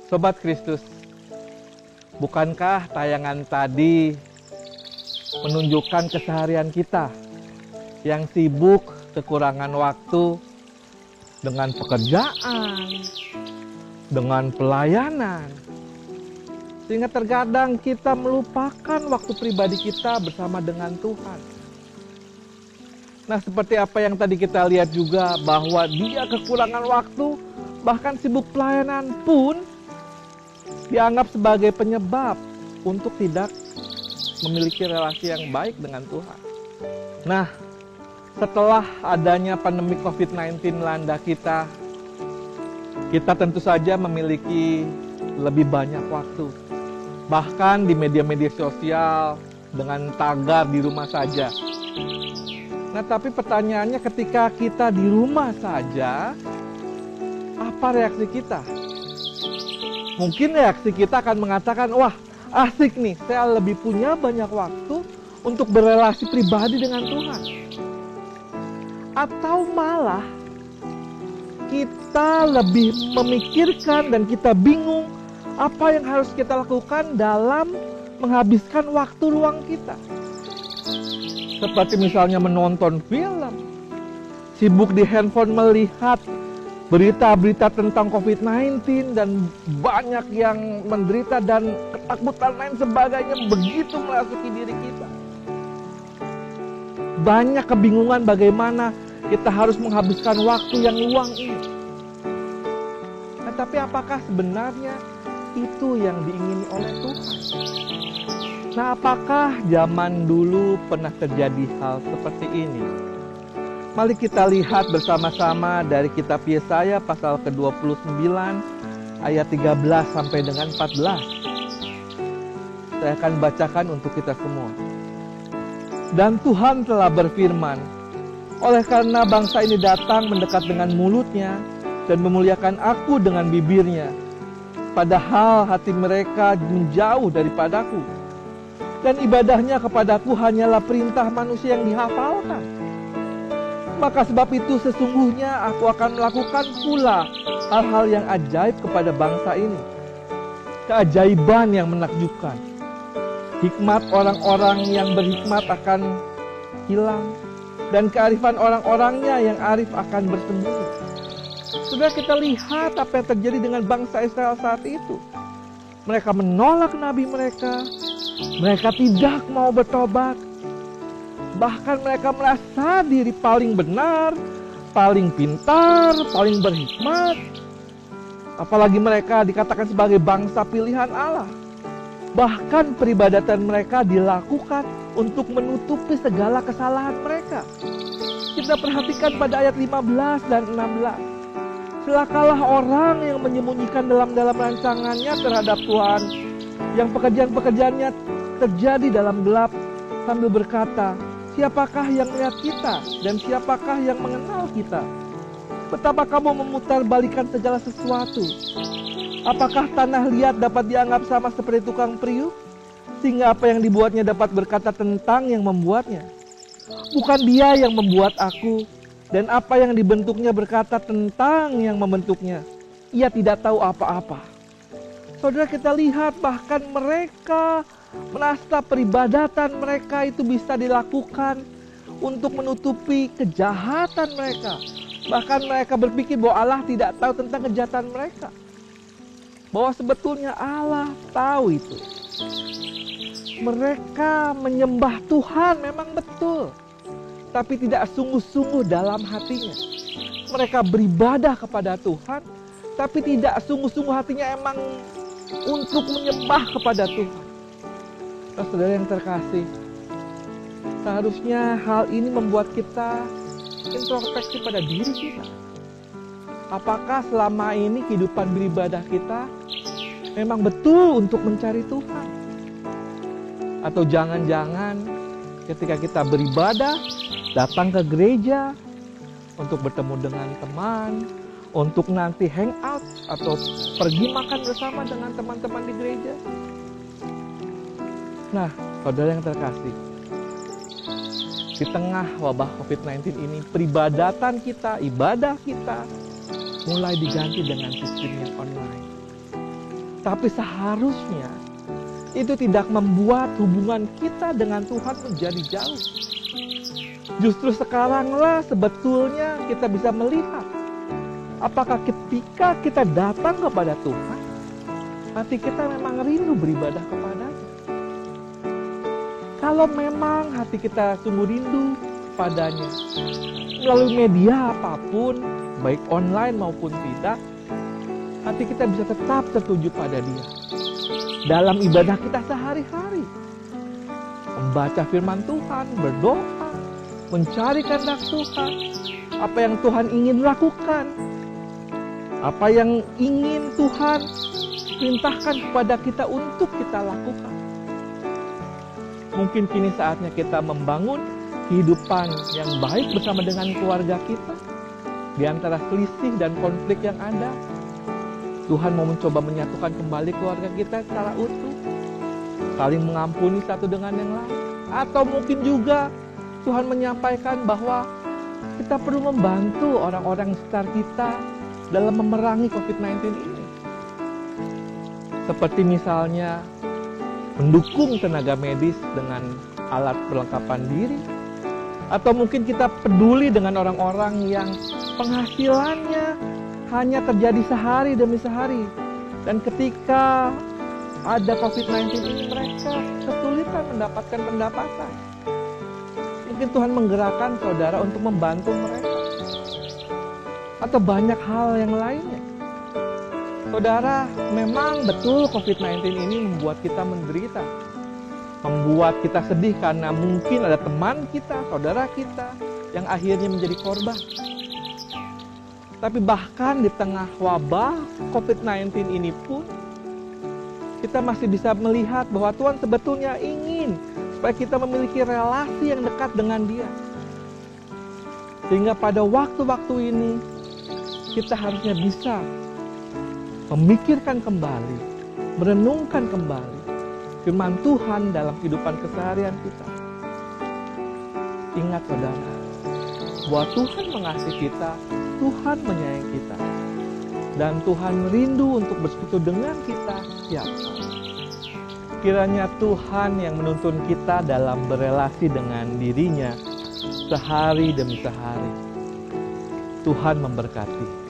Sobat Kristus, bukankah tayangan tadi menunjukkan keseharian kita yang sibuk, kekurangan waktu dengan pekerjaan, dengan pelayanan, sehingga terkadang kita melupakan waktu pribadi kita bersama dengan Tuhan. Nah, seperti apa yang tadi kita lihat juga, bahwa dia kekurangan waktu, bahkan sibuk pelayanan pun dianggap sebagai penyebab untuk tidak memiliki relasi yang baik dengan Tuhan. Nah, setelah adanya pandemi COVID-19 melanda kita tentu saja memiliki lebih banyak waktu. Bahkan di media-media sosial dengan tagar di rumah saja. Nah, tapi pertanyaannya, ketika kita di rumah saja, apa reaksi kita? Mungkin reaksi kita akan mengatakan, wah asik nih, saya lebih punya banyak waktu untuk berrelasi pribadi dengan Tuhan. Atau malah kita lebih memikirkan dan kita bingung apa yang harus kita lakukan dalam menghabiskan waktu luang kita. Seperti misalnya menonton film, sibuk di handphone melihat berita-berita tentang COVID-19 dan banyak yang menderita dan ketakutan lain sebagainya begitu merasuki diri kita. Banyak kebingungan bagaimana kita harus menghabiskan waktu yang luang ini. Nah, tapi apakah sebenarnya itu yang diingini oleh Tuhan? Nah, apakah zaman dulu pernah terjadi hal seperti ini? Mari kita lihat bersama-sama dari kitab Yesaya pasal ke-29 ayat 13 sampai dengan 14. Saya akan bacakan untuk kita semua. Dan Tuhan telah berfirman, oleh karena bangsa ini datang mendekat dengan mulutnya dan memuliakan aku dengan bibirnya, padahal hati mereka menjauh daripadaku, dan ibadahnya kepadaku hanyalah perintah manusia yang dihafalkan. Maka sebab itu sesungguhnya aku akan melakukan pula hal-hal yang ajaib kepada bangsa ini. Keajaiban yang menakjubkan. Hikmat orang-orang yang berhikmat akan hilang. Dan kearifan orang-orangnya yang arif akan bersembunyi. Sudah kita lihat apa yang terjadi dengan bangsa Israel saat itu. Mereka menolak nabi mereka. Mereka tidak mau bertobat. Bahkan mereka merasa diri paling benar, paling pintar, paling berhikmat. Apalagi mereka dikatakan sebagai bangsa pilihan Allah. Bahkan peribadatan mereka dilakukan untuk menutupi segala kesalahan mereka. Kita perhatikan pada ayat 15 dan 16. Celakalah orang yang menyembunyikan dalam rancangannya terhadap Tuhan, yang pekerjaan-pekerjaannya terjadi dalam gelap, sambil berkata, siapakah yang melihat kita dan siapakah yang mengenal kita? Betapa kamu memutarbalikan segala sesuatu. Apakah tanah liat dapat dianggap sama seperti tukang periuk? Sehingga apa yang dibuatnya dapat berkata tentang yang membuatnya. Bukan dia yang membuat aku, dan apa yang dibentuknya berkata tentang yang membentuknya. Ia tidak tahu apa-apa. Saudara, kita lihat bahkan mereka merasa peribadatan mereka itu bisa dilakukan untuk menutupi kejahatan mereka. Bahkan mereka berpikir bahwa Allah tidak tahu tentang kejahatan mereka. Bahwa sebetulnya Allah tahu itu. Mereka menyembah Tuhan memang betul, tapi tidak sungguh-sungguh dalam hatinya. Mereka beribadah kepada Tuhan, tapi tidak sungguh-sungguh hatinya emang untuk menyembah kepada Tuhan. Nah, saudara yang terkasih, seharusnya hal ini membuat kita introspeksi pada diri kita. Apakah selama ini kehidupan beribadah kita memang betul untuk mencari Tuhan? Atau jangan-jangan ketika kita beribadah, datang ke gereja untuk bertemu dengan teman, untuk nanti hangout atau pergi makan bersama dengan teman-teman di gereja? Nah, saudara yang terkasih, di tengah wabah COVID-19 ini, peribadatan kita, ibadah kita mulai diganti dengan sistem yang online. Tapi seharusnya itu tidak membuat hubungan kita dengan Tuhan menjadi jauh. Justru sekaranglah sebetulnya kita bisa melihat apakah ketika kita datang kepada Tuhan, hati kita memang rindu beribadah kepadanya. Kalau memang hati kita sungguh rindu padanya, melalui media apapun, baik online maupun tidak, hati kita bisa tetap tertuju pada Dia. Dalam ibadah kita sehari-hari, membaca firman Tuhan, berdoa, mencari kehendak Tuhan, apa yang Tuhan ingin lakukan, apa yang ingin Tuhan perintahkan kepada kita untuk kita lakukan. Mungkin kini saatnya kita membangun kehidupan yang baik bersama dengan keluarga kita. Di antara selisih dan konflik yang ada, Tuhan mau mencoba menyatukan kembali keluarga kita secara utuh, saling mengampuni satu dengan yang lain. Atau mungkin juga Tuhan menyampaikan bahwa kita perlu membantu orang-orang sekitar kita dalam memerangi COVID-19 ini. Seperti misalnya mendukung tenaga medis dengan alat perlengkapan diri. Atau mungkin kita peduli dengan orang-orang yang penghasilannya hanya terjadi sehari demi sehari. Dan ketika ada COVID-19 ini mereka kesulitan mendapatkan pendapatan. Mungkin Tuhan menggerakkan saudara untuk membantu mereka. Atau banyak hal yang lainnya. Saudara, memang betul COVID-19 ini membuat kita menderita. Membuat kita sedih karena mungkin ada teman kita, saudara kita yang akhirnya menjadi korban. Tapi bahkan di tengah wabah COVID-19 ini pun, kita masih bisa melihat bahwa Tuhan sebetulnya ingin supaya kita memiliki relasi yang dekat dengan Dia. Sehingga pada waktu-waktu ini, kita harusnya bisa memikirkan kembali, merenungkan kembali firman Tuhan dalam kehidupan keseharian kita. Ingat saudara, bahwa Tuhan mengasihi kita, Tuhan menyayangi kita, dan Tuhan rindu untuk bersekutu dengan kita setiap hari. Kiranya Tuhan yang menuntun kita dalam berelasi dengan dirinya sehari demi sehari. Tuhan memberkati.